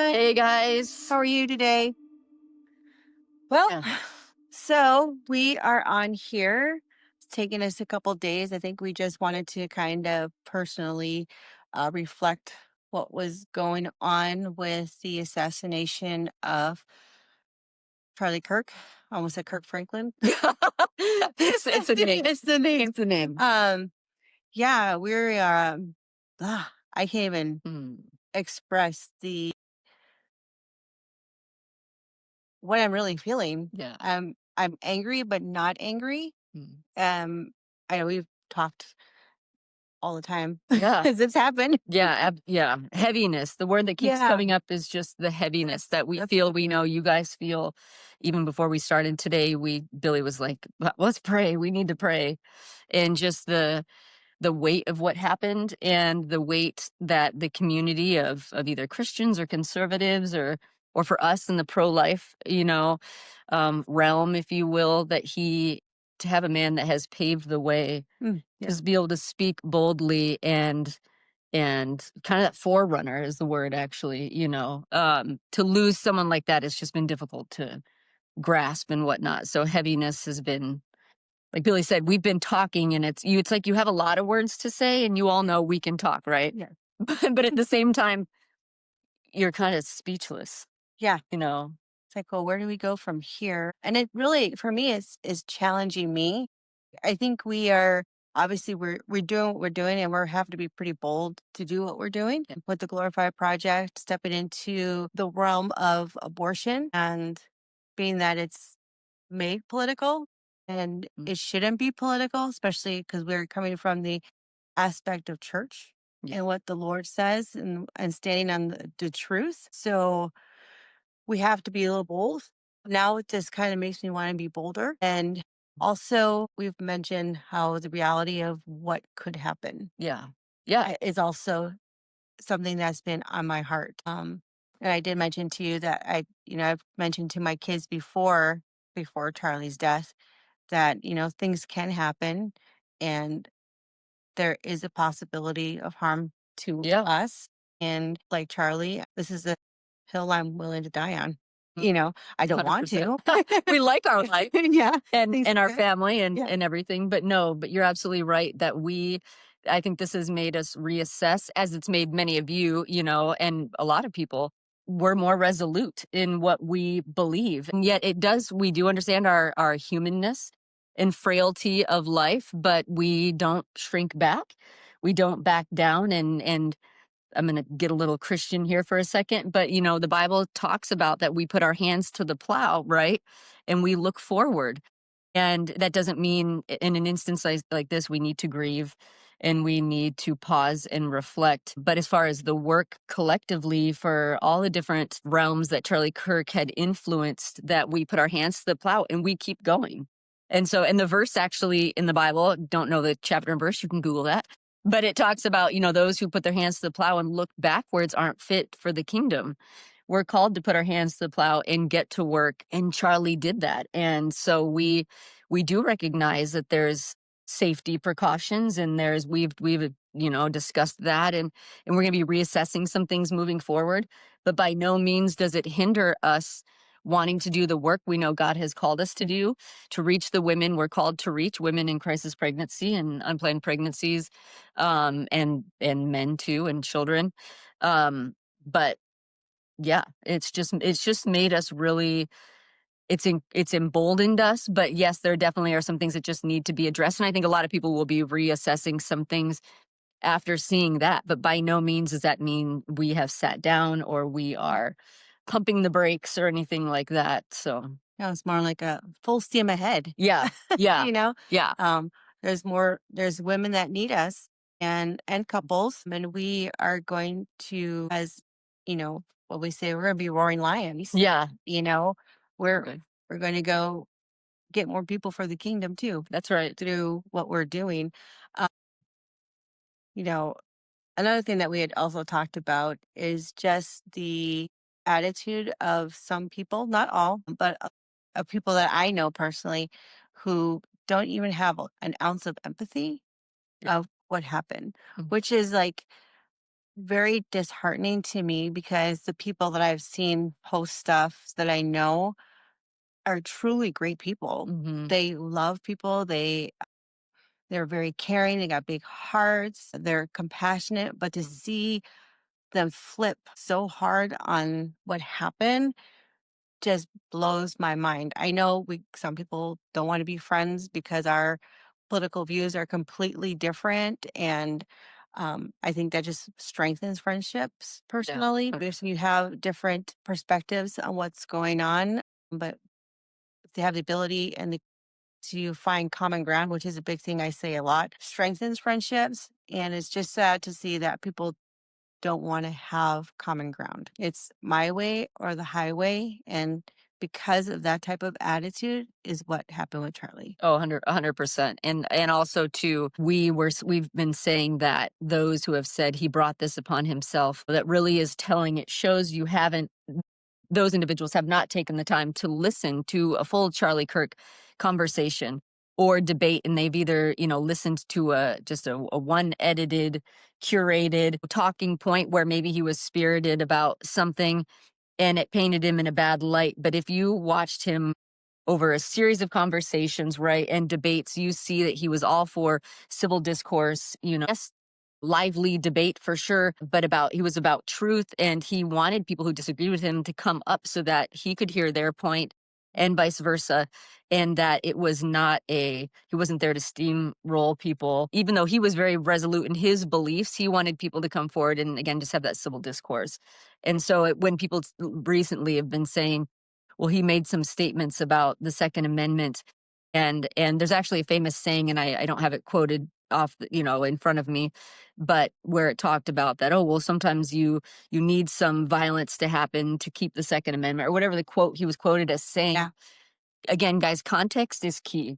everyone. Hey guys. How are you today? Well, Yeah. so we are on here. It's taken us a couple days. I think we just wanted to kind of personally reflect what was going on with the assassination of Charlie Kirk. I almost said Kirk Franklin. It's a name. It's the name. It's the name. Yeah, I can't even Mm, express the what I'm really feeling. yeah. I'm angry, but not angry. Mm. Um, I know we've talked all the time Yeah. as it's happened. Yeah. Yeah. Heaviness. The word that keeps Yeah, coming up is just the heaviness that's that we that's feel, we know you guys feel. Even before we started today, Billy was like, Let's pray. We need to pray." And just the weight of what happened and the weight that the community of either Christians or conservatives or for us in the pro-life, realm, if you will, to have a man that has paved the way yeah, to be able to speak boldly and kind of that forerunner is the word actually, to lose someone like that, it's just been difficult to grasp and whatnot. So heaviness has been, like Billy said, we've been talking and it's like you have a lot of words to say and you all know we can talk, right? yeah, But at the same time, you're kind of speechless, yeah. you know? It's like, well, where do we go from here? And it really, for me, is challenging me. I think we are obviously we're doing what we're doing, and we have to be pretty bold to do what we're doing Yeah. with the Glorify Project, stepping into the realm of abortion, and being that it's made political, and Mm, it shouldn't be political, especially because we're coming from the aspect of church yeah. and what the Lord says, and standing on the truth. So we have to be a little bold. Now it just kind of makes me want to be bolder. And also, we've mentioned how the reality of what could happen Yeah. Yeah. is also something that's been on my heart. And I did mention to you that I've mentioned to my kids before Charlie's death that, things can happen and there is a possibility of harm to Yeah. us. And like Charlie, this is a hill I'm willing to die on. Mm, I don't want 100%. to. We like our life Yeah. and Things and are our good. family and Yeah. and everything, but no, but you're absolutely right that I think this has made us reassess, as it's made many of you, and a lot of people, we're more resolute in what we believe. And yet we do understand our humanness and frailty of life, but we don't shrink back. We don't back down, and I'm going to get a little Christian here for a second, but the Bible talks about that we put our hands to the plow, right? And we look forward. And that doesn't mean in an instance like this, we need to grieve and we need to pause and reflect. But as far as the work collectively for all the different realms that Charlie Kirk had influenced, that we put our hands to the plow and we keep going. And the verse actually in the Bible, don't know the chapter and verse, you can Google that. But it talks about, those who put their hands to the plow and look backwards aren't fit for the kingdom. We're called to put our hands to the plow and get to work. And Charlie did that. And so we do recognize that there's safety precautions and we've discussed that and we're going to be reassessing some things moving forward, but by no means does it hinder us wanting to do the work we know God has called us to do, to reach the women we're called to reach, women in crisis pregnancy and unplanned pregnancies, and men too, and children. But yeah, it's just made us really, it's emboldened us, but yes, there definitely are some things that just need to be addressed, and I think a lot of people will be reassessing some things after seeing that, but by no means does that mean we have sat down or we are pumping the brakes or anything like that. So No, it's more like a full steam ahead. yeah, yeah, you know, yeah, um, there's women that need us and couples, and we are going to, as what we say, we're going to be roaring lions. yeah. You know, we're Okay. we're going to go get more people for the kingdom too That's right. through what we're doing. Uh, you know, Another thing that we had also talked about is just the attitude of some people, not all, but of people that I know personally who don't even have an ounce of empathy Yeah. of what happened, Mm. which is like very disheartening to me because the people that I've seen post stuff that I know are truly great people. Mhm. They love people. They're very caring. They got big hearts. They're compassionate, but to see them flip so hard on what happened just blows my mind. I know we some people don't want to be friends because our political views are completely different, and I think that just strengthens friendships Yeah. personally because you have different perspectives on what's going on, but if they have the ability and to find common ground, which is a big thing I say a lot, strengthens friendships. And it's just sad to see that people don't want to have common ground. It's my way or the highway. And because of that type of attitude is what happened with Charlie. Oh, 100%. And also too, we've been saying that those who have said he brought this upon himself, that really is telling, it shows you haven't, those individuals have not taken the time to listen to a full Charlie Kirk conversation or debate, and they've either, listened to a one edited, curated talking point where maybe he was spirited about something and it painted him in a bad light. But if you watched him over a series of conversations, right, and debates, you see that he was all for civil discourse, yes, lively debate for sure, but he was about truth, and he wanted people who disagreed with him to come up so that he could hear their point and vice versa. And that it was not he wasn't there to steamroll people. Even though he was very resolute in his beliefs, he wanted people to come forward and again just have that civil discourse. And so when people recently have been saying, well, he made some statements about the Second Amendment, and there's actually a famous saying, and I don't have it quoted off, in front of me, but where it talked about that, oh, well, sometimes you need some violence to happen to keep the Second Amendment, or whatever the quote he was quoted as saying. Yeah. Again, guys, context is key.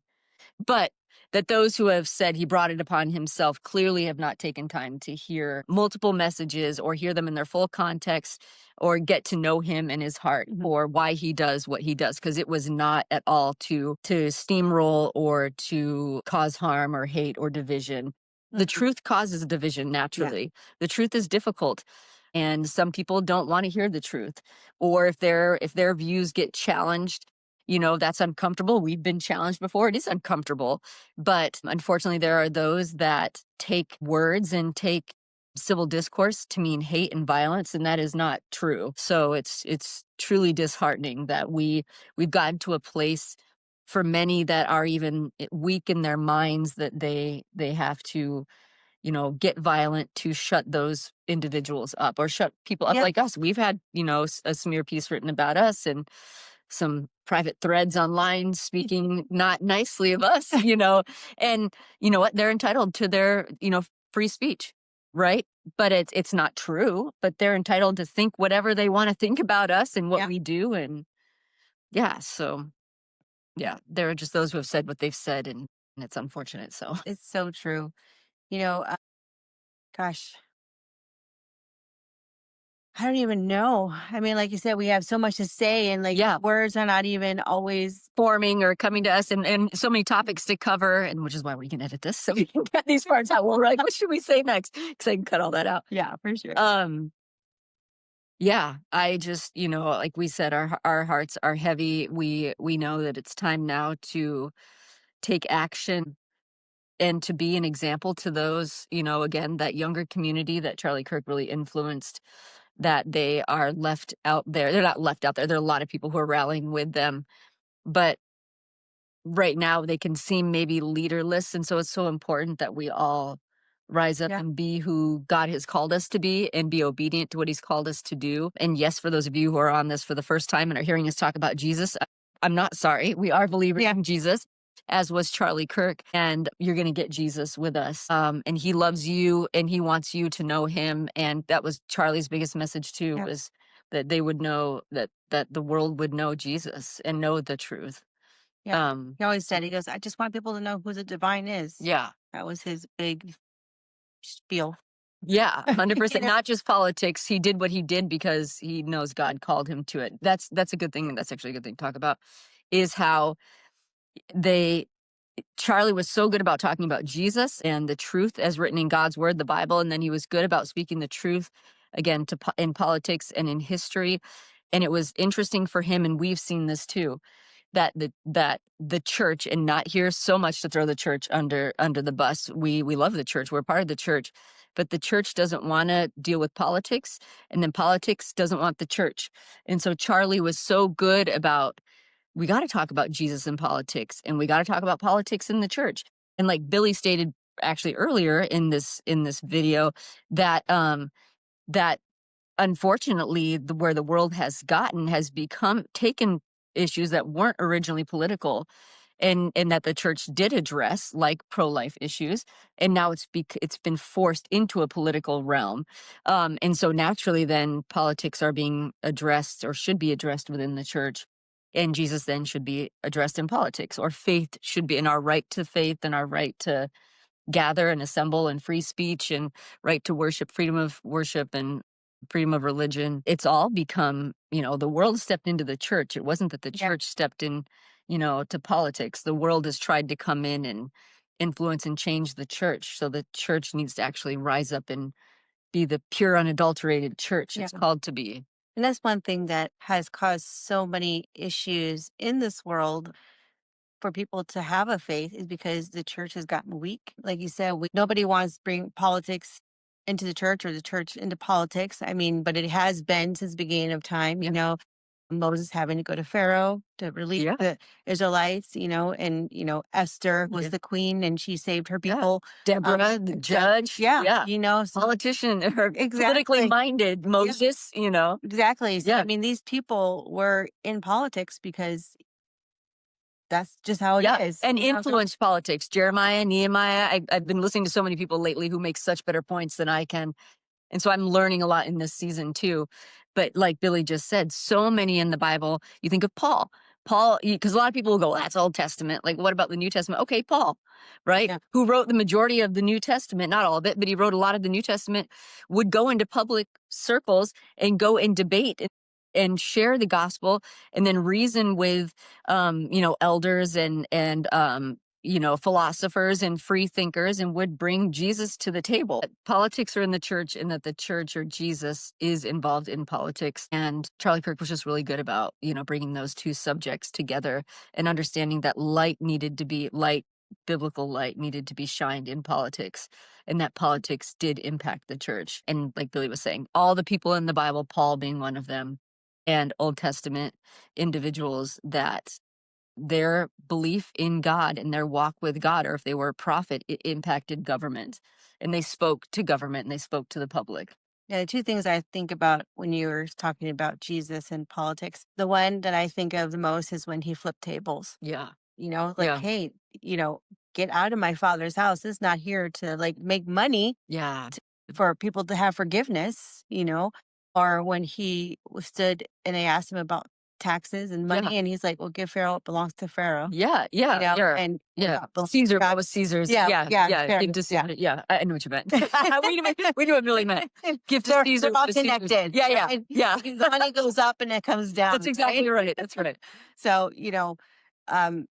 But that those who have said he brought it upon himself clearly have not taken time to hear multiple messages or hear them in their full context or get to know him and his heart or why he does what he does, because it was not at all to steamroll or to cause harm or hate or division. The Mhm. truth causes division Yeah. naturally. The truth is difficult, and some people don't want to hear the truth, or if their views get challenged, that's uncomfortable. We've been challenged before. It is uncomfortable. But unfortunately, there are those that take words and take civil discourse to mean hate and violence, and that is not true. So it's truly disheartening that we've gotten to a place for many that are even weak in their minds that they have to, get violent to shut those individuals up or shut people up Yeah. like us. We've had, a smear piece written about us and some private threads online speaking not nicely of us, and you know what? They're entitled to their, free speech, right? But it's not true, but they're entitled to think whatever they want to think about us and what Yeah. we do. And yeah, so yeah, there are just those who have said what they've said, and it's unfortunate. So It's so true. You know, gosh, I don't even know. I mean, like you said, we have so much to say, and like yeah, words are not even always. forming or coming to us, and so many topics to cover, and which is why we can edit this so we can get these parts out. Well, we're like, what should we say next? Because I can cut all that out. Yeah, for sure. Um, yeah, I just, like we said, our hearts are heavy. We know that it's time now to take action and to be an example to those, again, that younger community that Charlie Kirk really influenced, that they are left out there. They're not left out there. There are a lot of people who are rallying with them, but right now they can seem maybe leaderless, and so it's so important that we all rise up Yeah. and be who God has called us to be and be obedient to what he's called us to do. And yes, for those of you who are on this for the first time and are hearing us talk about Jesus, I'm not sorry. We are believers Yeah. in Jesus, as was Charlie Kirk, and you're going to get Jesus with us. And he loves you and he wants you to know him. And that was Charlie's biggest message too, Yeah. was that they would know that the world would know Jesus and know the truth. Yeah. Um, He always said, he goes, I just want people to know who the divine is. yeah. That was his big spiel. Yeah, You 100%. know? Not just politics. He did what he did because he knows God called him to it. That's a good thing. That's actually a good thing to talk about, is how they Charlie was so good about talking about Jesus and the truth as written in God's word, the Bible, and then he was good about speaking the truth again in politics and in history. And it was interesting for him, and we've seen this too, that the church, and not here so much to throw the church under the bus. We love the church. We're part of the church. But the church doesn't want to deal with politics, and then politics doesn't want the church. And so Charlie was so good about, we got to talk about Jesus in politics, and we got to talk about politics in the church. And like Billy stated actually earlier in this video, that that unfortunately, where the world has gotten has become taken issues that weren't originally political, and that the church did address, like pro-life issues, and now it's been forced into a political realm. And so naturally then politics are being addressed, or should be addressed, within the church, and Jesus then should be addressed in politics, or faith should be, in our right to faith and our right to gather and assemble and free speech and right to worship, freedom of worship and freedom of religion. It's all become, the world stepped into the church. It wasn't that the Yeah. church stepped in, to politics. The world has tried to come in and influence and change the church. So the church needs to actually rise up and be the pure, unadulterated church Yeah. it's called to be. And that's one thing that has caused so many issues in this world for people to have a faith, is because the church has gotten weak. Like you said, nobody wants to bring politics into the church, or the church into politics. I mean, but it has been since the beginning of time, Yeah. Moses having to go to Pharaoh to release Yeah. the Israelites, and, Esther was Yeah. the queen and she saved her Yeah. people. Deborah, the judge. Yeah, Yeah. so Politician, or politically exactly. minded Yeah, Moses. exactly. So, I Yeah. mean, these people were in politics because that's just how it Yeah, is. and influence politics. Jeremiah, Nehemiah. I've been listening to so many people lately who make such better points than I can. And so I'm learning a lot in this season too. But like Billy just said, so many in the Bible, you think of Paul. Paul, because a lot of people will go, "Well, that's Old Testament. Like, what about the New Testament?" Okay, Paul, right? Yeah. Who wrote the majority of the New Testament, not all of it, but he wrote a lot of the New Testament, would go into public circles and go and debate and share the gospel, and then reason with elders and philosophers and free thinkers, and would bring Jesus to the table. Politics are in the church, and that the church, or Jesus, is involved in politics. And Charlie Kirk was just really good about, bringing those two subjects together, and understanding that biblical light needed to be shined in politics, and that politics did impact the church. And like Billy was saying, all the people in the Bible, Paul being one of them, and Old Testament individuals, that their belief in God and their walk with God, or if they were a prophet, it impacted government, and they spoke to government, and they spoke to the public. Yeah, the two things I think about when you were talking about Jesus and politics, the one that I think of the most is when he flipped tables. Yeah. Like, Yeah. hey, get out of my father's house. It's not here to like make money Yeah. for people to have forgiveness, or when stood and they asked him about taxes and Yeah. money, and he's like, well, give Pharaoh what belongs to Pharaoh, Yeah. Yeah. Yeah. and Yeah. God belongs to Caesar, what God. was Caesar's? Yeah, Yeah. yeah, Yeah. fair Give enough, to yeah. Caesar. Yeah. I knew what you meant. We knew what Billy meant. Give to They're Caesar all what is Caesar's. connected, Yeah. Yeah. right? Yeah. Because the money goes up and it comes That's down, exactly right? right. That's right. So, um,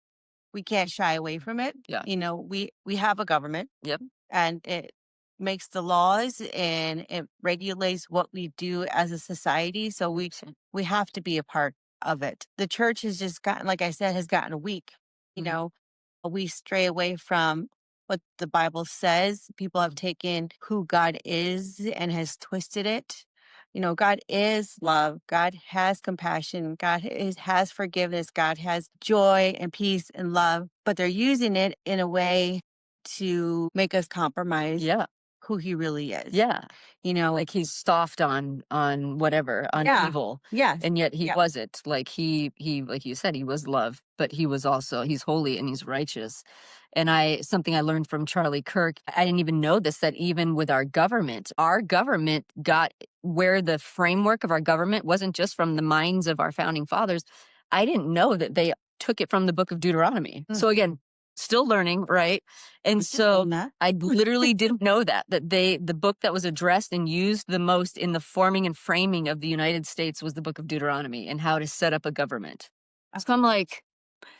we can't shy away from it. Yeah. We have a government, Yep. and it makes the laws and it regulates what we do as a society. So we have to be a part of it. The church has just gotten, like I said, has gotten weak. You Mhm. know, we stray away from what the Bible says. People have Mhm. taken who God is and has twisted it. God is love. God has compassion. Has forgiveness. God has joy and peace and love, but they're using it in a way to make us compromise Yeah. who he really is. Yeah. You know, Like he's soft on whatever, on yeah, evil, yes, and yet he yeah. wasn't. Like he like you said, he was love, but he's holy and he's righteous. And something I learned from Charlie Kirk, I didn't even know this, that even with our government got, where the framework of our government wasn't just from the minds of our founding fathers. I didn't know that they took it from the book of Deuteronomy. Mm, So again, still learning, right? And we should learn so that. I literally didn't know that the book that was addressed and used the most in the forming and framing of the United States was the book of Deuteronomy, and how to set up a government. So I'm like,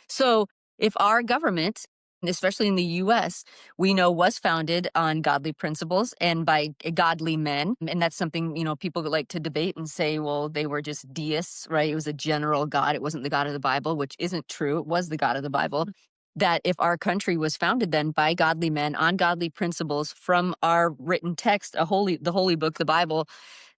so if our government especially in the US, we know was founded on godly principles and by godly men. And that's something, people like to debate and say, well, they were just deists, right? It was a general God. It wasn't the God of the Bible, which isn't true. It was the God of the Bible. That if our country was founded then by godly men on godly principles from our written text, the holy book, the Bible,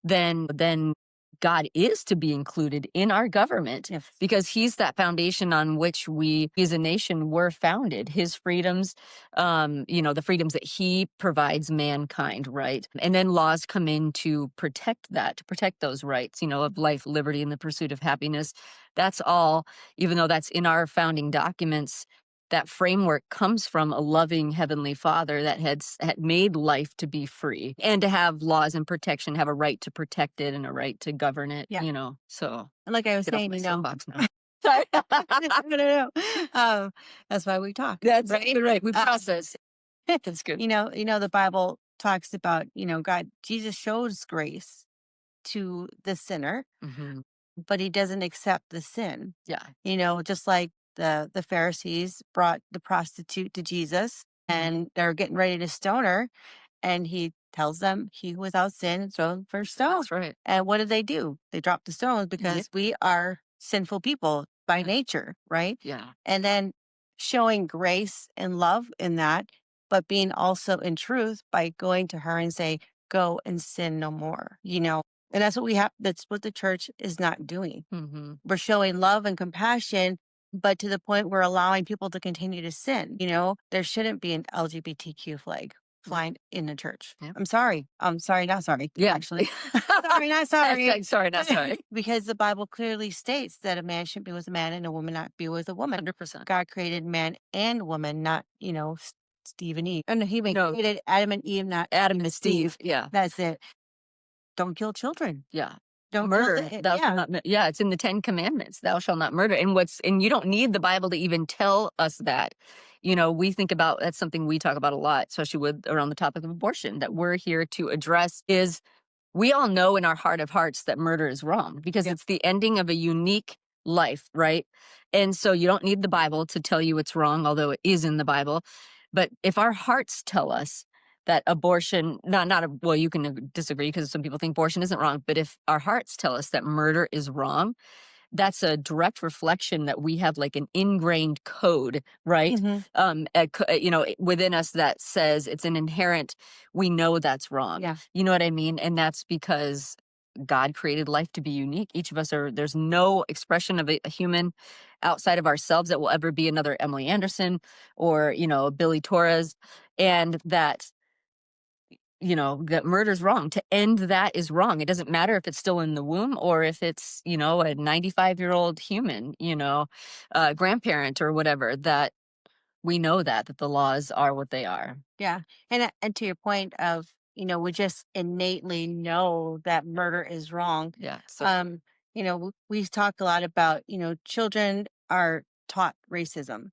then God is to be included in our government Yes. because he's that foundation on which we as a nation were founded. His freedoms, the freedoms that he provides mankind, right? And then laws come in to protect that, to protect those rights, of life, liberty, and the pursuit of happiness. That's all, even though that's in our founding documents, that framework comes from a loving heavenly father that had made life to be free and to have laws and protection, have a right to protect it and a right to govern it, Yeah. so And like I was get off saying, my you know, soapbox now. Sorry. no, no, no. That's why we talk, That's right? right. We process. That's good. The Bible talks about, God, Jesus shows grace to the sinner, Hmm. but he doesn't accept the sin. Yeah. Just like the Pharisees brought the prostitute to Jesus and they're getting ready to stone her, and he tells them, "He without sin throw the first stone." That's right. And what do? They drop the stones Yeah. because we are sinful people by nature, right? Yeah. And then showing grace and love in that, but being also in truth by going to her and say, "Go and sin no more." And that's what we have. That's what the church is not doing. Hmm. We're showing love and compassion, but to the point we're allowing people to continue to sin. There shouldn't be an LGBTQ flag flying in the church. Yeah. I'm sorry. I'm sorry, not sorry. Yeah. Actually, sorry, not sorry. Hashtag sorry, not sorry. Because the Bible clearly states that a man should be with a man and a woman not be with a woman. 100%. God created man and woman, not, Steve and Eve. And he No, created Adam and Eve, not Adam Steve and and Steve. Steve. Yeah. That's it. Don't kill children. Yeah. Don't kill Murder, the, thou shalt yeah. not yeah, it's in the 10 commandments, thou shalt not murder, and you don't need the Bible to even tell us that. We think about that's something we talk about a lot, especially with around the topic of abortion, that we're here to address is we all know in our heart of hearts that murder is wrong because Yeah. it's the ending of a unique life, right? And so you don't need the Bible to tell you it's wrong, although it is in the Bible. But if our hearts tell us that abortion, well, you can disagree because some people think abortion isn't wrong, but if our hearts tell us that murder is wrong, that's a direct reflection that we have like an ingrained code, right? Mhm. Within us that says it's an inherent, we know that's wrong. Yeah. You know what I mean? And that's because God created life to be unique. Each of us there's no expression of a human outside of ourselves that will ever be another Emily Anderson or, Billy Torres. And that murder's wrong. To end that is wrong. It doesn't matter if it's still in the womb or if it's, a 95-year-old human, grandparent or whatever, that we know that the laws are what they are. Yeah. And to your point of, we just innately know that murder is wrong. Yeah. So, We talk a lot about, children are taught racism,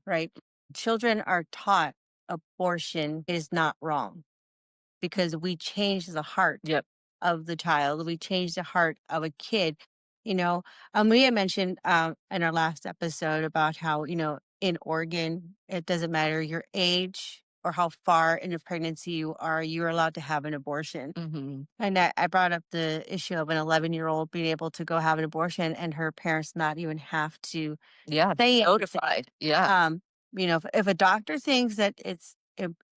right? Children are taught abortion is not wrong because we change the heart yep. of the child. We change the heart of a kid. We had mentioned in our last episode about how, in Oregon, it doesn't matter your age or how far in a pregnancy you're allowed to have an abortion. Hmm. And I brought up the issue of an 11-year-old being able to go have an abortion and her parents not even have to Yeah. say anything. Notified. Yeah. If a doctor thinks that it's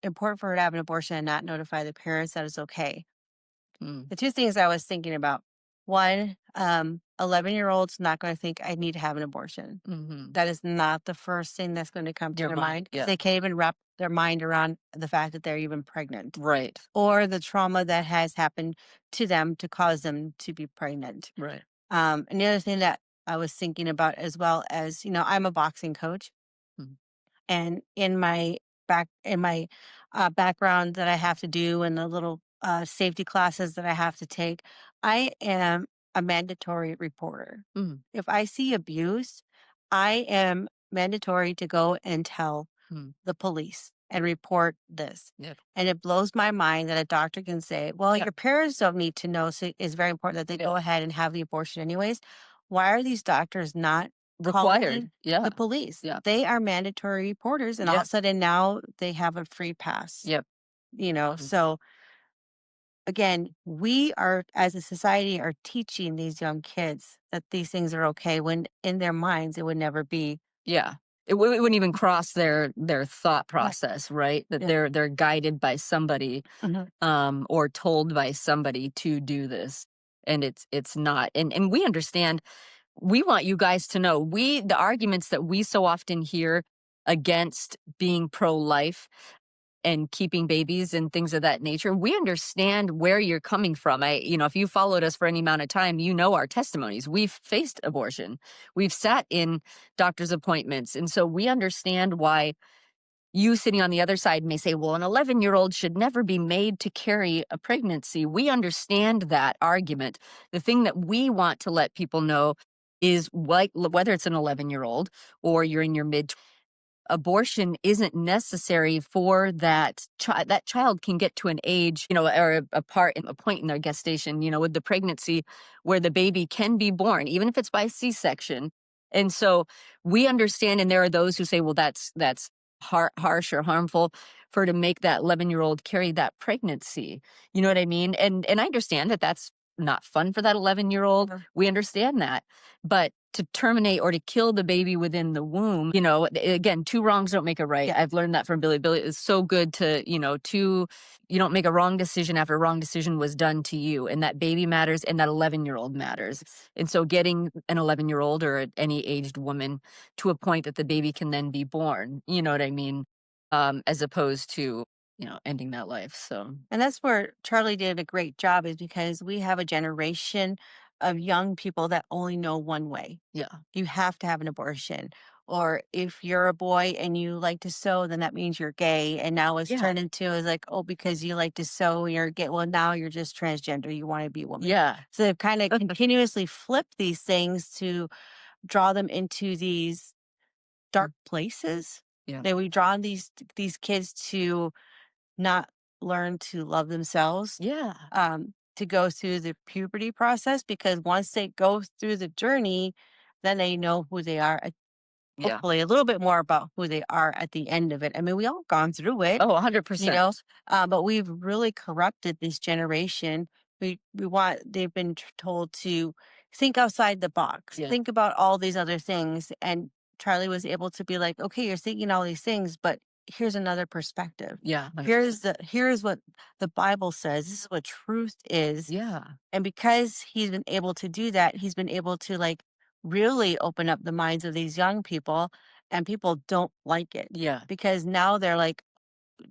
important for her to have an abortion and not notify the parents, that is okay. Mm. The two things I was thinking about, one, 11-year-old's not going to think I need to have an abortion. Hmm. That is not the first thing that's going to come to Your their mind. mind because Yeah. they can't even wrap their mind around the fact that they're even pregnant Right. or the trauma that has happened to them to cause them to be pregnant. Right. And the other thing that I was thinking about as well as, I'm a boxing coach. Mhm. And in my background that I have to do and the little safety classes that I have to take, I am a mandatory reporter. Mhm. If I see abuse, I am mandatory to go and tell Mhm. the police and report this. Yep. And it blows my mind that a doctor can say, well, Yeah. your parents don't need to know. So it's very important that they Yeah. go ahead and have the abortion anyways. Why are these doctors not Required. calling Yeah. the police. Yeah. They are mandatory reporters, and all of Yeah. a sudden now they have a free pass, Yep. Mhm. so again, we are, as a society, are teaching these young kids that these things are okay when in their minds it would never be. Yeah. It wouldn't even cross their thought Yeah, process, right? That yeah. they're guided by somebody, Mhm. or told by somebody to do this, and it's not. And we understand. We want you guys to know, the arguments that we so often hear against being pro-life and keeping babies and things of that nature, we understand where you're coming from. If you followed us for any amount of time, you know our testimonies. We've faced abortion. We've sat in doctor's appointments. And so we understand why you sitting on the other side may say, well, an 11-year-old should never be made to carry a pregnancy. We understand that argument. The thing that we want to let people know is, whether it's an 11-year-old or you're in your mid, abortion isn't necessary for that child. That child can get to an age, or a point in their gestation, with the pregnancy, where the baby can be born, even if it's by C-section. And so we understand, and there are those who say, well, that's harsh or harmful for to make that 11-year-old carry that pregnancy. You know what I mean? And I understand that that's not fun for that 11-year-old. We understand that. But to terminate or to kill the baby within the womb, again, two wrongs don't make a right. Yeah. I've learned that from Billy. Billy is so good to, you don't make a wrong decision after a wrong decision was done to you. And that baby matters, and that 11-year-old matters. And so getting an 11-year-old or any aged woman to a point that the baby can then be born, you know what I mean? As opposed to, ending that life. So, And that's where Charlie did a great job, is because we have a generation of young people that only know one way. yeah. You have to have an abortion. Or if you're a boy and you like to sew, then that means you're gay. And now it's Yeah. turned into is like, oh, because you like to sew, you're gay. Well, now you're just transgender. You want to be a woman. Yeah. So they've kind of continuously flipped these things to draw them into these dark places. Yeah. That we draw these kids to not learn to love themselves, Yeah. to go through the puberty process, because once they go through the journey, then they know who they are. Yeah. Hopefully, a little bit more about who they are at the end of it. I mean, we all gone through it, Oh, you know, 100%. but we've really corrupted this generation. We want they've been told to think outside the box, Yeah. think about all these other things, and Charlie was able to be like, okay, you're thinking all these things, but here's another perspective. Yeah. 100%. Here's what the Bible says. This is what truth is, Yeah. and because he's been able to do that, he's been able to like really open up the minds of these young people, and people don't like it Yeah. because now they're like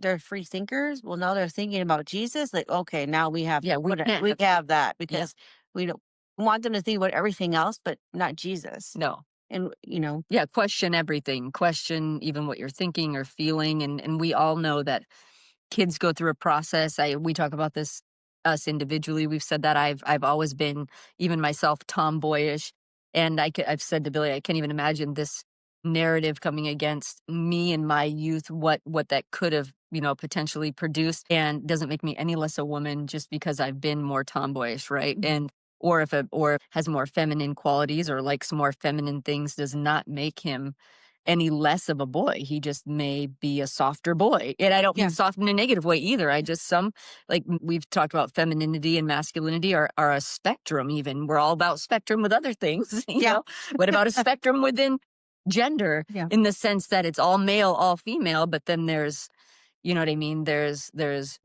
they're free thinkers. Well, now they're thinking about Jesus. Like, okay, now we have Yeah, to we put it, can't we have. have that Yeah. because we don't want them to think about everything else, but not Jesus. No. And Yeah, question everything. Question even what you're thinking or feeling, and we all know that kids go through a process. We talk about this, us individually. We've said that I've always been, even myself, tomboyish, and I've said to Billy, I can't even imagine this narrative coming against me in my youth. What that could have, potentially produced, and doesn't make me any less a woman just because I've been more tomboyish, right? Mhm. And or has more feminine qualities or likes more feminine things does not make him any less of a boy. He just may be a softer boy. And I don't mean Yeah, soft in a negative way either. I just we've talked about femininity and masculinity are a spectrum even. We're all about spectrum with other things, yeah, What about a spectrum within gender yeah. in the sense that it's all male, all female, but then there's, you know what I mean? There's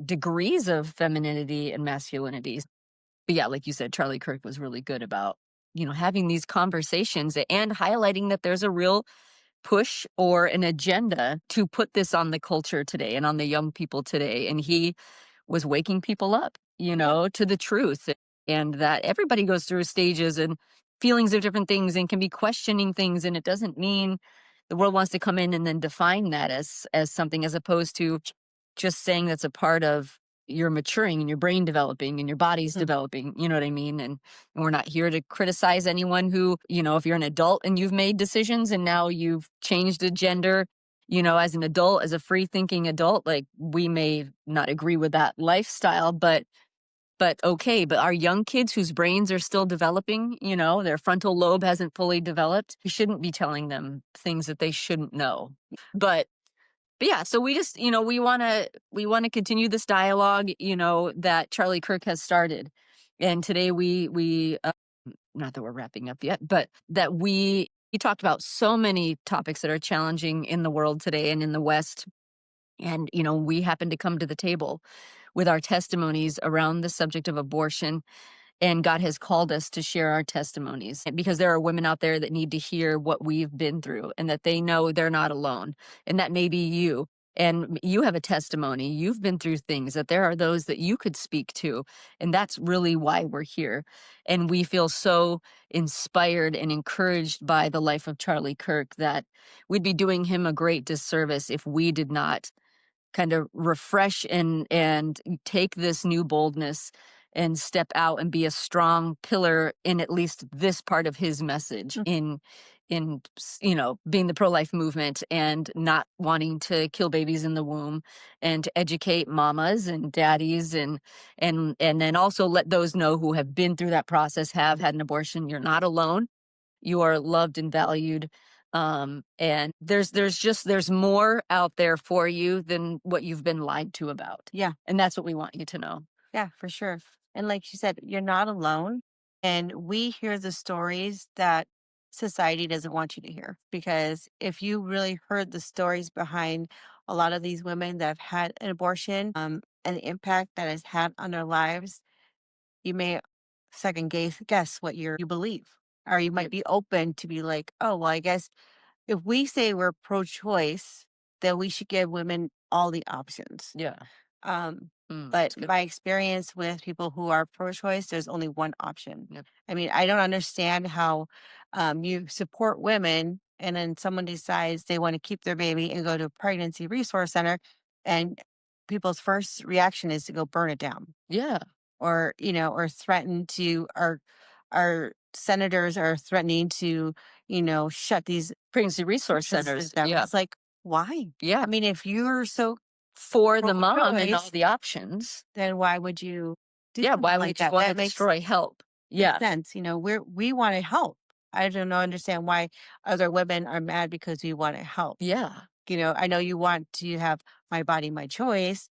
degrees of femininity and masculinity. But yeah, like you said, Charlie Kirk was really good about, having these conversations and highlighting that there's a real push or an agenda to put this on the culture today and on the young people today. And he was waking people up, Yeah. to the truth, and that everybody goes through stages and feelings of different things and can be questioning things. And it doesn't mean the world wants to come in and then define that as something, as opposed to just saying that's a part of your maturing and your brain developing and your body's Mhm. developing. You know what I mean? And we're not here to criticize anyone who, if you're an adult and you've made decisions and now you've changed a gender, as an adult, as a free thinking adult, like we may not agree with that lifestyle, but but okay, but our young kids whose brains are still developing, you know, their frontal lobe hasn't fully developed, we shouldn't be telling them things that they shouldn't know. But but yeah, so we just, you know, we want to continue this dialogue, you know, that Charlie Kirk has started. And today we not that we're wrapping up yet, but that we talked about so many topics that are challenging in the world today and in the West. And, you know, we happen to come to the table with our testimonies around the subject of abortion, and God has called us to share our testimonies because there are women out there that need to hear what we've been through and that they know they're not alone. And that may be you. And you have a testimony. You've been through things that there are those that you could speak to. And that's really why we're here. And we feel so inspired and encouraged by the life of Charlie Kirk that we'd be doing him a great disservice if we did not kind of refresh and take this new boldness and step out and be a strong pillar in at least this part of his message you know, being the pro-life movement and not wanting to kill babies in the womb, and to educate mamas and daddies, and then also let those know who have been through that process, have had an abortion. You're not alone. You are loved and valued. And there's more out there for you than what you've been lied to about. Yeah. And that's what we want you to know. Yeah, for sure. And like she said, you're not alone. And we hear the stories that society doesn't want you to hear. Because if you really heard the stories behind a lot of these women that have had an abortion, and the impact that has had on their lives, you may guess what you believe. Or you might be open to be like, oh, well, I guess if we say we're pro choice, then we should give women all the options. Yeah. Um, but That's good. my experience with people who are pro-choice, there's only one option. Yep. I mean, I don't understand how you support women and then someone decides they want to keep their baby and go to a pregnancy resource center, and people's first reaction is to go burn it down, Yeah. or or threaten to, or our senators are threatening to, shut these Pregnancy resource entrances centers. down. Yeah. It's like, why? Yeah. I mean, if you're so For the mom and all pro-choice, the options. then why would you do Yeah. something Why like would you that? want to That makes destroy help? makes Yeah. sense. We want to help. I don't know, understand why other women are mad because we want to help. Yeah. I know you want to have my body, my choice,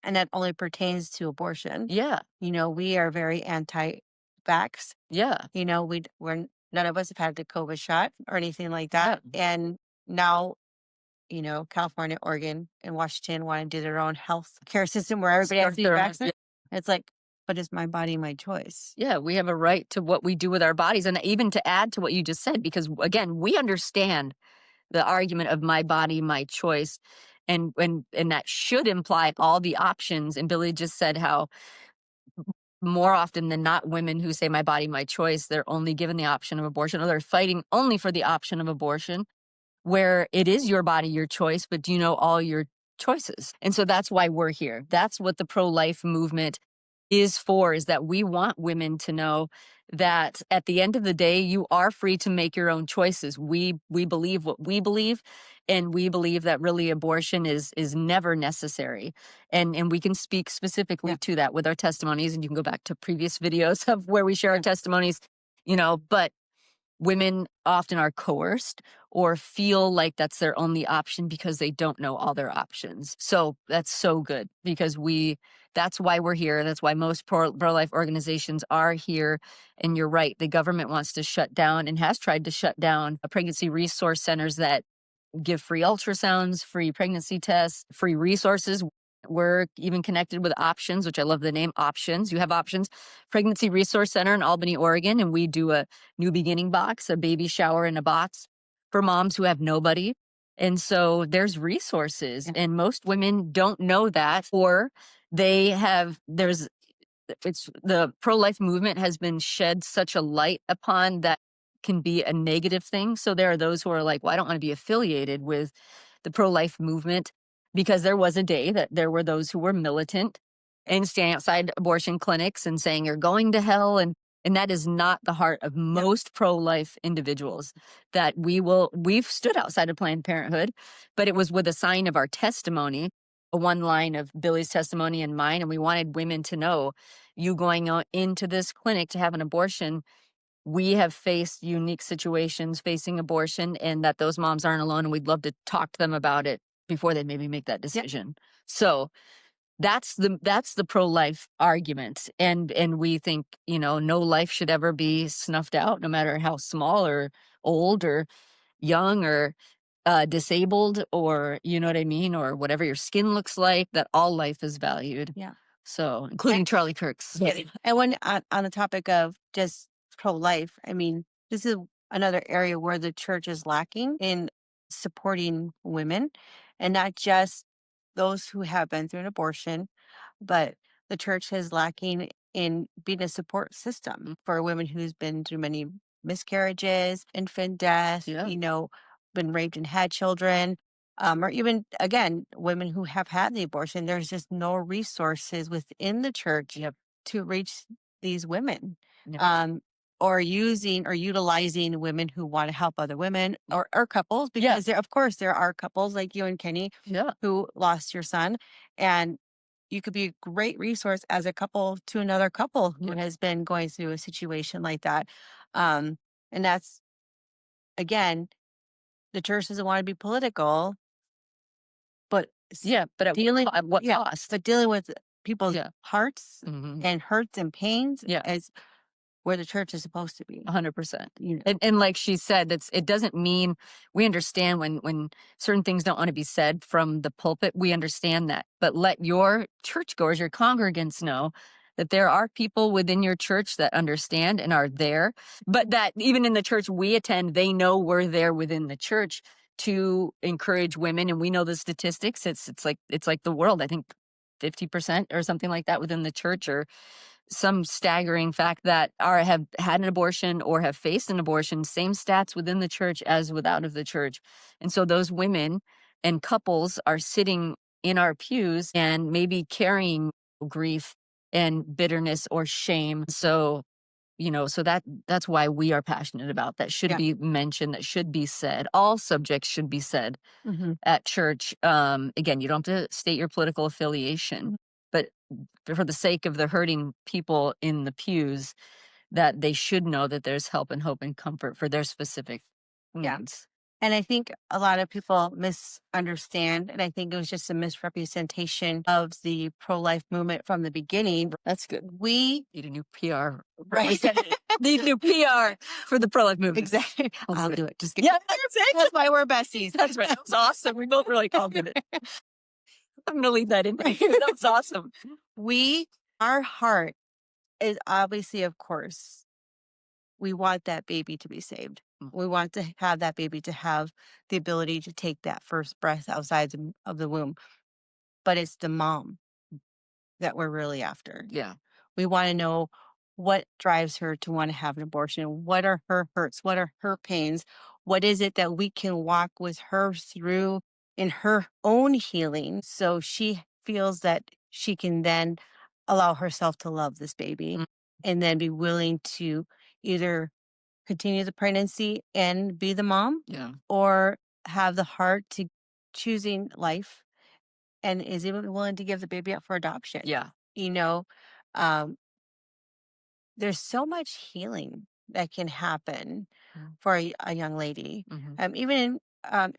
and that only pertains to abortion. Yeah. We are very anti-vax. Yeah. None of us have had the COVID shot or anything like Yeah. that. And now, California, Oregon, and Washington want to do their own health care system where everybody has Start to be their own. vaccinated. It's like, but it's my body, my choice. Yeah, we have a right to what we do with our bodies. And even to add to what you just said, because again, we understand the argument of my body, my choice. And that should imply all the options. And Billy just said how more often than not, women who say my body, my choice, they're only given the option of abortion, or they're fighting only for the option of abortion, where it is your body, your choice, but do you know all your choices? And so that's why we're here. That's what the pro-life movement is for, is that we want women to know that at the end of the day, you are free to make your own choices. We believe what we believe, and we believe that really abortion is never necessary. And we can speak specifically Yeah. to that with our testimonies, and you can go back to previous videos of where we share our testimonies, but women often are coerced or feel like that's their only option because they don't know all their options. So that's so good because that's why we're here. That's why most pro-life organizations are here. And you're right. The government wants to shut down and has tried to shut down pregnancy resource centers that give free ultrasounds, free pregnancy tests, free resources. We're even connected with Options, which I love the name Options. You have Options Pregnancy Resource Center in Albany, Oregon, and we do a new beginning box, a baby shower in a box for moms who have nobody. And so there's resources, Yeah. and most women don't know that, or there's it's the pro-life movement has been shed such a light upon that can be a negative thing. So there are those who are like, well, I don't want to be affiliated with the pro-life movement, because there was a day that there were those who were militant and standing outside abortion clinics and saying you're going to hell. And that is not the heart of most pro-life individuals. That we've stood outside of Planned Parenthood, but it was with a sign of our testimony. one line of Billy's testimony and mine, and we wanted women to know, you going into this clinic to have an abortion, we have faced unique situations facing abortion, and that those moms aren't alone, and we'd love to talk to them about it before they maybe make that Yeah. decision. So that's the pro-life argument, and we think, no life should ever be snuffed out, no matter how small or old or young or disabled, or you know what I mean, or whatever your skin looks like, that all life is valued. Yeah. So, And, including Charlie Kirk's. yeah. And when on the topic of just pro-life, I mean, this is another area where the church is lacking in supporting women, and not just those who have been through an abortion, but the church is lacking in being a support system Mm, for women who's been through many miscarriages, infant death, yeah, been raped and had children, or even again, women who have had the abortion. There's just no resources within the church yep, to reach these women. yep, Um, or using or utilizing women who want to help other women, or couples, yeah, because there, of course, there are couples like you and Kenny yeah, who lost your son, and you could be a great resource as a couple to another couple who yeah, has been going through a situation like that. Um, and that's, again, the church doesn't want to be political, but yeah, but dealing, at what yeah, cost? but dealing with people's Yeah, hearts mhm, and hurts and pains yeah. is where the church is supposed to be. 100%. You know, And like she said, it doesn't mean, we understand when certain things don't want to be said from the pulpit, we understand that. But let your churchgoers, your congregants know that there are people within your church that understand and are there, but that even in the church we attend, they know we're there within the church to encourage women. And we know the statistics. It's like the world. I think 50% or something like that within the church, or some staggering fact, that are have had an abortion or have faced an abortion, same stats within the church as without of the church. And so those women and couples are sitting in our pews and maybe carrying grief and bitterness or shame. So, so that's why we are passionate about that, should yeah. be mentioned, that should be said. All subjects should be said Hmm. at church. Again, you don't have to state your political affiliation, but for the sake of the hurting people in the pews, that they should know that there's help and hope and comfort for their specific Yeah. needs. And I think a lot of people misunderstand, and I think it was just a misrepresentation of the pro-life movement from the beginning. That's good. We Need a new PR right. representative. Need new PR for the pro life movement. Exactly. That's I'll good. do it. Just kidding. Yeah, that's it. That's why we're besties. That's right. That was awesome. We both were like, "I'll get it." I'm gonna leave that in there. Right. That was awesome. We our heart is obviously, of course, we want that baby to be saved. Mm, We want to have that baby to have the ability to take that first breath outside of the womb. But it's the mom that we're really after. yeah, We want to know what drives her to want to have an abortion. What are her hurts? What are her pains? What is it that we can walk with her through in her own healing so she feels that she can then allow herself to love this baby mm, and then be willing to either continue the pregnancy and be the mom, yeah, or have the heart to choosing life and is even willing to give the baby up for adoption. yeah. You know, um, there's so much healing that can happen Mm, for a young lady. mhm. Even in,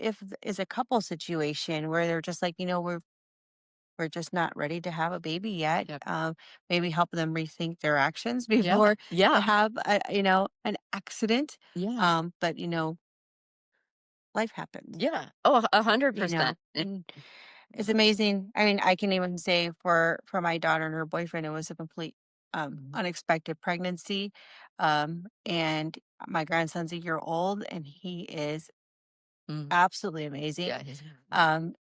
if is a couple situation where they're just like, we're just not ready to have a baby yet. Yep. Maybe help them rethink their actions Yeah, before they yeah, have an accident. yeah, But life happens. yeah. Oh, You know, 100%. and it's amazing. I mean, I can even say for my daughter and her boyfriend, it was a complete Mhm, unexpected pregnancy. And my grandson's a year old, and he is mm. absolutely amazing. Yeah,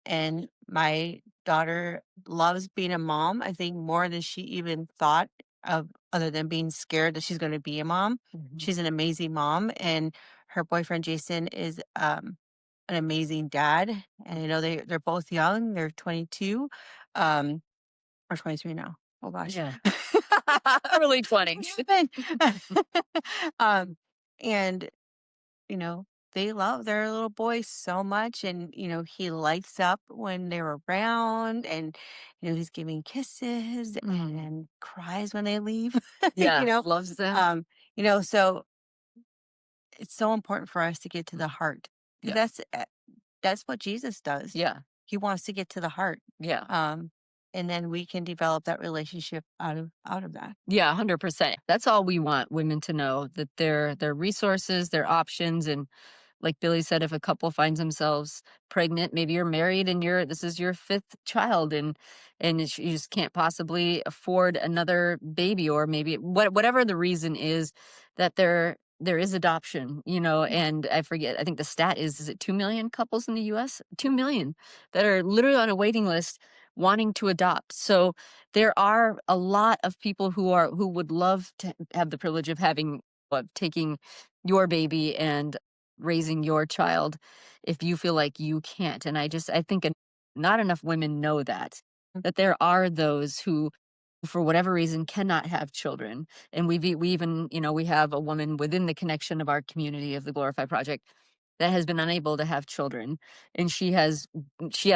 And my daughter loves being a mom, I think more than she even thought of, other than being scared that she's going to be a mom. mhm. She's an amazing mom, and her boyfriend Jason is an amazing dad. And I know they're both young. They're 22, um, or 23 now. Oh gosh. Yeah. Really funny. What happened? um, and they love their little boy so much, and, he lights up when they're around, and, he's giving kisses Mm. and cries when they leave, you Yeah, know? loves them. Um, so it's so important for us to get to the heart, because Yeah, that's what Jesus does. yeah, He wants to get to the heart. yeah. Um, and then we can develop that relationship out of that. Yeah, 100%. That's all we want women to know, that their resources, their options, and like Billy said, if a couple finds themselves pregnant, maybe you're married and this is your fifth child, and you just can't possibly afford another baby, or maybe whatever the reason is, that there is adoption, Yeah. and I forget, I think the stat is it 2 million couples in the US? 2 million that are literally on a waiting list wanting to adopt. So there are a lot of people who would love to have the privilege of taking your baby and raising your child if you feel like you can't. And I think not enough women know Mm. that there are those who for whatever reason cannot have children. And we even, we have a woman within the connection of our community of the Glorify Project that has been unable to have children, and she has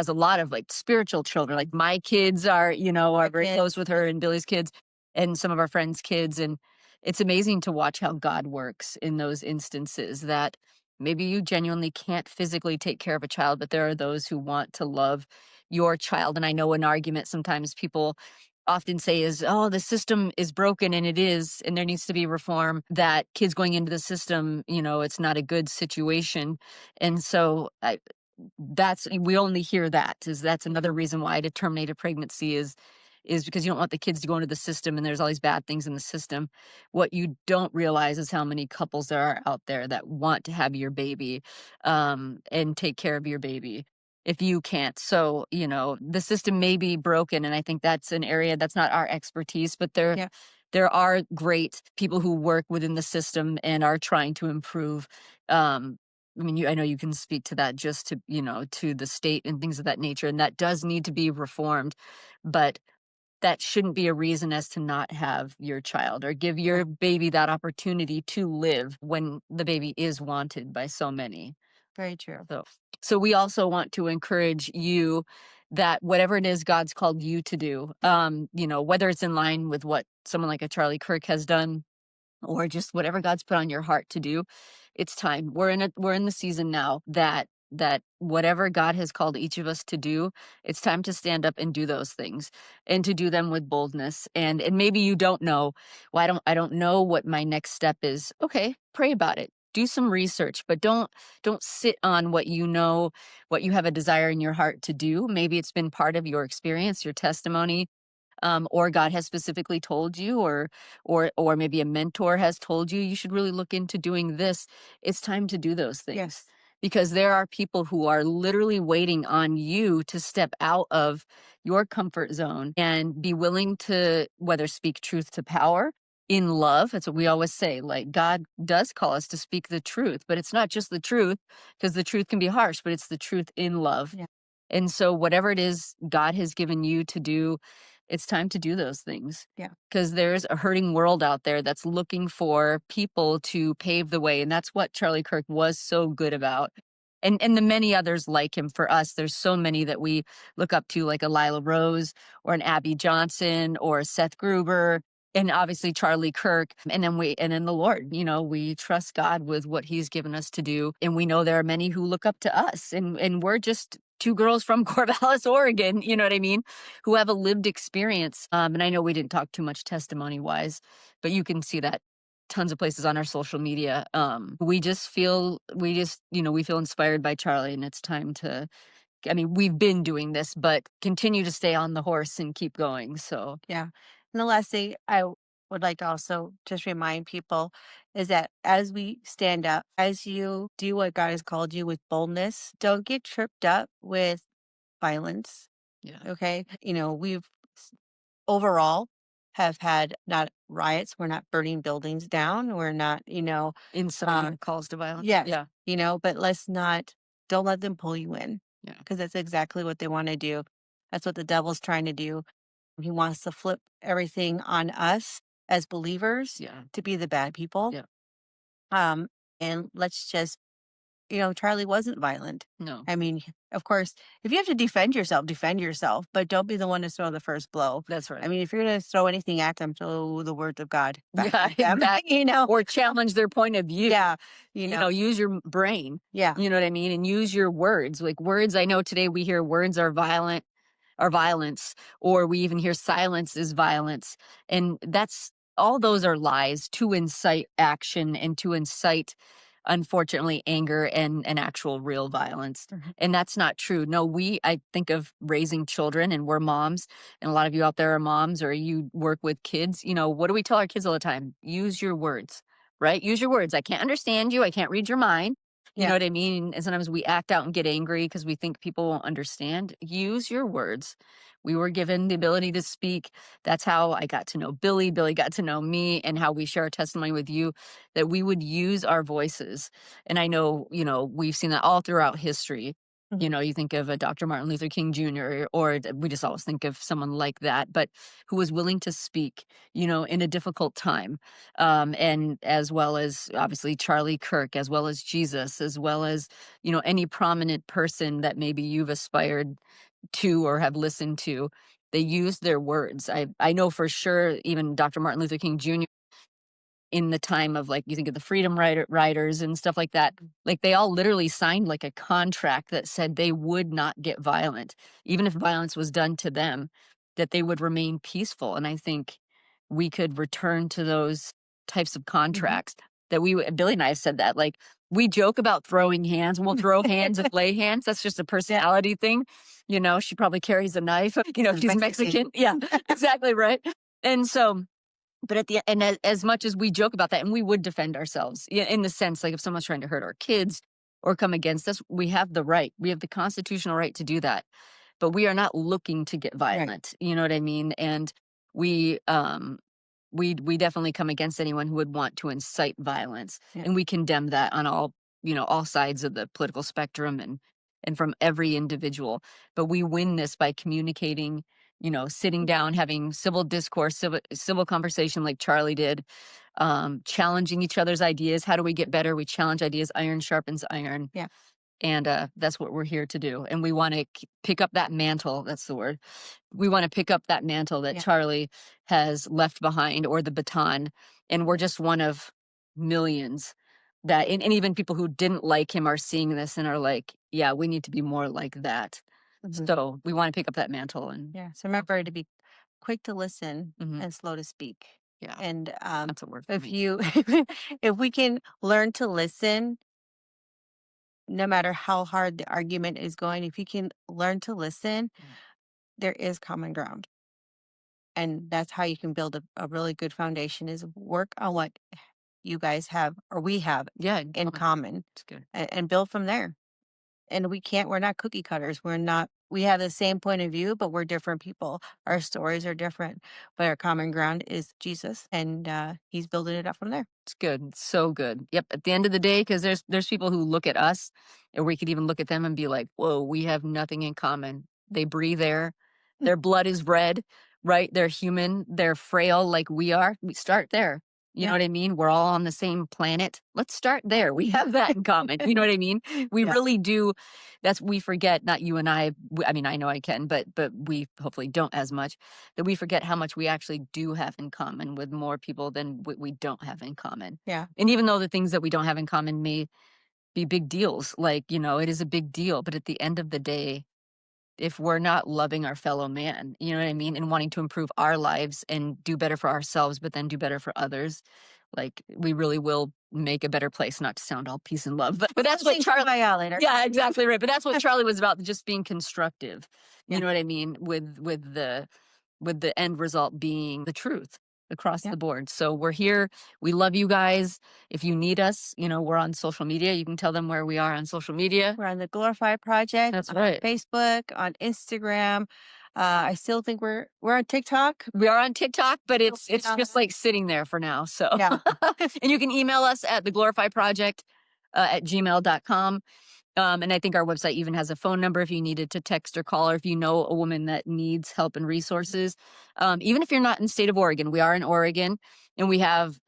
a lot of like spiritual children, like my kids are My very close kids. with her, and Billy's kids and some of our friends kids. And it's amazing to watch how God works in those instances, that maybe you genuinely can't physically take care of a child, but there are those who want to love your child. And I know an argument sometimes people often say is, "Oh, the system is broken," and it is, and there needs to be reform. That kids going into the system, it's not a good situation, and so we only hear that's another reason why to terminate a pregnancy is because you don't want the kids to go into the system, and there's all these bad things in the system. What you don't realize is how many couples there are out there that want to have your baby, and take care of your baby if you can't. So, the system may be broken, and I think that's an area that's not our expertise, but Yeah. there are great people who work within the system and are trying to improve. I mean, I know you can speak to that, just to the state and things of that nature, and that does need to be reformed. But that shouldn't be a reason as to not have your child or give Yeah. your baby that opportunity to live when the baby is wanted by so many. Very true. So we also want to encourage you that whatever it is God's called you to do, whether it's in line with what someone like a Charlie Kirk has done, or just whatever God's put on your heart to do, it's time. We're in the season now that whatever God has called each of us to do, it's time to stand up and do those things, and to do them with boldness. And maybe you don't know, well, I don't know what my next step is. Okay, pray about it. Do some research, but don't sit on what you have a desire in your heart to do. Maybe it's been part of your experience, your testimony, or God has specifically told you, or maybe a mentor has told you you should really look into doing this. It's time to do those things, Yes. because there are people who are literally waiting on you to step out of your comfort zone and be willing to whether speak truth to power in love. That's what we always say. Like, God does call us to speak the truth, but it's not just the truth, because the truth can be harsh, but it's the truth in love. Yeah. And so, whatever it is God has given you to do, it's time to do those things, Yeah. because there's a hurting world out there that's looking for people to pave the way. And that's what Charlie Kirk was so good about. And the many others like him. For us, there's so many that we look up to, like a Lila Rose or an Abby Johnson or a Seth Gruber, and obviously Charlie Kirk. And then the Lord, we trust God with what he's given us to do. And we know there are many who look up to us, and we're just two girls from Corvallis, Oregon, you know what I mean? Who have a lived experience. And I know we didn't talk too much testimony wise, but you can see that tons of places on our social media. We feel inspired by Charlie, and it's time to, I mean, we've been doing this, but continue to stay on the horse and keep going. So, Yeah. And the last thing would like to also just remind people is that as we stand up, as you do what God has called you with boldness, don't get tripped up with violence. yeah. Okay. We've overall have had not riots. We're not burning buildings down. We're not, Inciting um, calls to violence. yes, Yeah. but don't let them pull you in, Yeah. because that's exactly what they want to do. That's what the devil's trying to do. He wants to flip everything on us as believers Yeah. to be the bad people. Yeah. Um, and let's just Charlie wasn't violent. No, I mean, of course, if you have to defend yourself, but don't be the one to throw the first blow. that's I right. mean, if you're going to throw anything at them, throw the words of God back Yeah, at them, exactly. Or challenge their point of view. Yeah, Use your brain. yeah. You know what I mean? And use your words. Like words, I know today we hear words are violent, are violence, or we even hear silence is violence. And that's all those are lies to incite action and to incite, unfortunately, anger and actual real violence. Mhm. And that's not true. No, I think of raising children and we're moms, and a lot of you out there are moms or you work with kids. What do we tell our kids all the time? Use your words, right? Use your words. I can't understand you. I can't read your mind. You Yeah. know what I mean? And sometimes we act out and get angry because we think people won't understand. Use your words. We were given the ability to speak. That's how I got to know Billy. Billy got to know me, and how we share our testimony with you, that we would use our voices. And I know, we've seen that all throughout history. Mhm. You think of a Dr. Martin Luther King Jr., or we just always think of someone like that, but who was willing to speak, in a difficult time, and as well as obviously Charlie Kirk, as well as Jesus, as well as any prominent person that maybe you've aspired to or have listened to. They used their words. I know for sure, even Dr. Martin Luther King Jr., in the time of, like, you think of the freedom riders and stuff like that, like they all literally signed like a contract that said they would not get violent, even if violence was done to them, that they would remain peaceful. And I think we could return to those types of Mhm. contracts. That Billy and I have said that, like, we joke about throwing hands, and we'll throw hands and lay hands. That's just a Yeah. personality thing. She probably carries a knife. He's She's Mexican. Mexican. Yeah, exactly right. And so, but at the and as much as we joke about that, and we would defend ourselves, in the sense, like, if someone's trying to hurt our kids or come against us, we have the right. We have the constitutional right to do that. But we are not looking to get Right. violent. You know what I mean? And we we definitely come against anyone who would want to incite violence, Yeah. and we condemn that on all sides of the political spectrum, and from every individual. But we win this by communicating, sitting down, having civil discourse, civil conversation like Charlie did, challenging each other's ideas. How do we get better? We challenge ideas. Iron sharpens iron. Yeah. And that's what we're here to do. And we want to pick up that mantle. That's the word. We want to pick up that mantle that Yeah. Charlie has left behind, or the baton. And we're just one of millions that, and even people who didn't like him are seeing this and are like, yeah, we need to be more like that. Mhm. So we want to pick up that mantle. And Yeah. So remember to be quick to listen mhm, and slow to speak. yeah, And that's a word for if me. you, if we can learn to listen, no matter how hard the argument is going, if you can learn to listen, Yeah. there is common ground. And that's how you can build a really good foundation is work on what you guys have or we have Yeah, in common it's good. and build from there. And we're not cookie cutters. We have the same point of view, but we're different people. Our stories are different, but our common ground is Jesus, and he's building it up from there. It's good. It's so good. Yep. At the end of the day, because there's people who look at us, or we could even look at them and be like, "Whoa, we have nothing in common." They breathe air. Mm. Their blood is red, right? They're human. They're frail like we are. We start there. You know Yeah. what I mean? We're all on the same planet. Let's start there. We have that in common. You know what I mean? We Yeah. really do. We forget. Not you and I. I mean, I know I can, but we hopefully don't as much, that we forget how much we actually do have in common with more people than what we don't have in common. Yeah. And even though the things that we don't have in common may be big deals, like, it is a big deal, but at the end of the day, if we're not loving our fellow man, you know what I mean, and wanting to improve our lives and do better for ourselves, but then do better for others, like, we really will make a better place. Not to sound all peace and love, but that's what Thanks. Charlie. Bye, y'all later. Yeah, exactly right. But that's what Charlie was about, just being constructive. You Yeah. know what I mean? With the end result being the truth across Yeah. the board. So we're here. We love you guys. If you need us, we're on social media. You can tell them where we are on social media. We're on the Glorify Project That's on right. Facebook, on Instagram. I still think we're on TikTok. We are on TikTok, but it's Yeah. just like sitting there for now. So, Yeah. and you can email us at theglorifyproject at gmail.com. And I think our website even has a phone number if you needed to text or call, or if you know a woman that needs help and resources. Even if you're not in the state of Oregon, we are in Oregon, and we have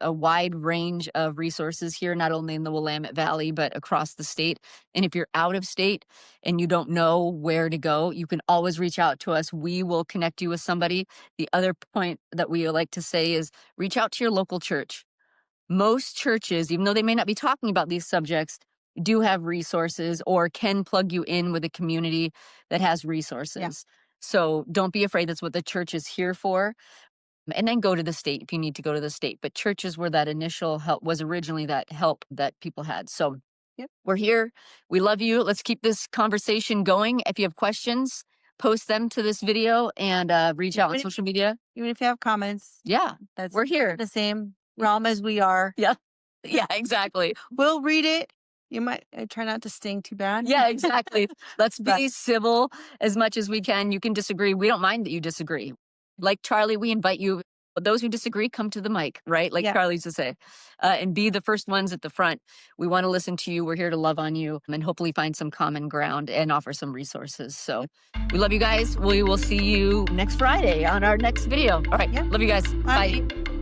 a wide range of resources here, not only in the Willamette Valley, but across the state. And if you're out of state and you don't know where to go, you can always reach out to us. We will connect you with somebody. The other point that we like to say is reach out to your local church. Most churches, even though they may not be talking about these subjects, do have resources or can plug you in with a community that has Yeah. resources. So don't be afraid. That's what the church is here for. And then go to the state if you need to go to the state. But churches were that initial help, was originally that help that people had. So Yep. we're here. We love you. Let's keep this conversation going. If you have questions, post them to this video and reach out on Even if social media. even if you have comments, Yeah, that's we're here. the same realm as we are. Yeah. Yeah, exactly. We'll read it. You might try not to sting too bad. Yeah, exactly. Let's But be civil as much as we can. You can disagree. We don't mind that you disagree. Like Charlie, we invite you. Those who disagree, come to the mic, right? Like yeah, Charlie used to say, and be the first ones at the front. We want to listen to you. We're here to love on you and hopefully find some common ground and offer some resources. So we love you guys. We will see you next Friday on our next video. All right. yeah. Love you guys. Bye. Bye.